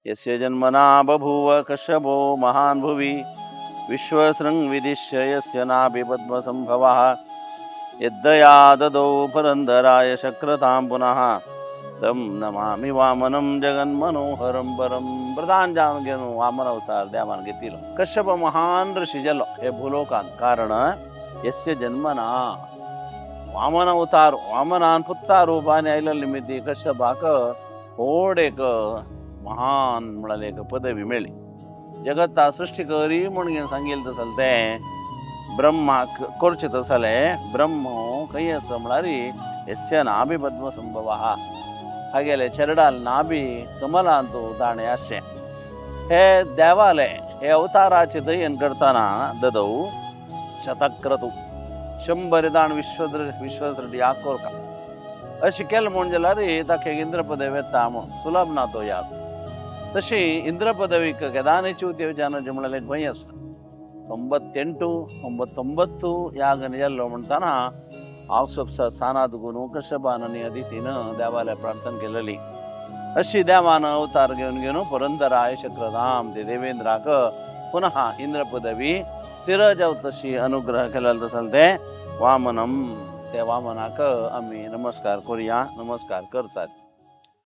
यस्य जन्मना बभूव कश्यपो महान् भुवि विश्वशृङ्विदिश्य यस्य नाभि पद्मसम्भवः यद्दया ददौ पुरन्दराय शक्रतां पुनः तं नमामि वामनं जगन्मनोहरं परं. प्रधान जाणून घेऊन वामन अवतार देवान घेतील कश्यप महान ऋषी जल्लो हे भूलोकांत कारण यस्य जन्मना वामन अवतार वामनान पुत्ता रूपाने आयला निमित्ती कश्यपाक व्हड एक महान म्हळ्यार एक पदवी मेळ्ळी. जगता सृष्टी करी म्हणून सांगिल्लें तसलें तें ब्रह्माक करचें तसलें ब्रह्म खंय आसा म्हळ्यार यस्य नाभि पद्मसंभवः हागेले चरडाल नाभि कमलांतू ताणें अशें हे देवाले हे अवताराचे दयेन करतना ददौ शतक्रतू 100 दाण विश्वसृष्टी आकोरका अशें केलें म्हण जाल्यार ताका इंद्र पदवी येता म्हूण सुलभ ना तो याद. तशी इंद्र पदवीक केदारची उद्योजनाचे म्हळ्यार गोंय आसता 98 यागन जाल्लो म्हणटाना हांव स्थानात गुरू कश्यपान आनी अदितीन देवाला प्रार्थना केलेली. अशी देवान अवतार घेवन पुरंदराय शक्रधाम ते देवेंद्राक पुनः इंद्र पदवी स्थिर जाव तशी अनुग्रह केलेलो तसलें तें वामनम. त्या वामनाक आमी नमस्कार करुया, नमस्कार करतात.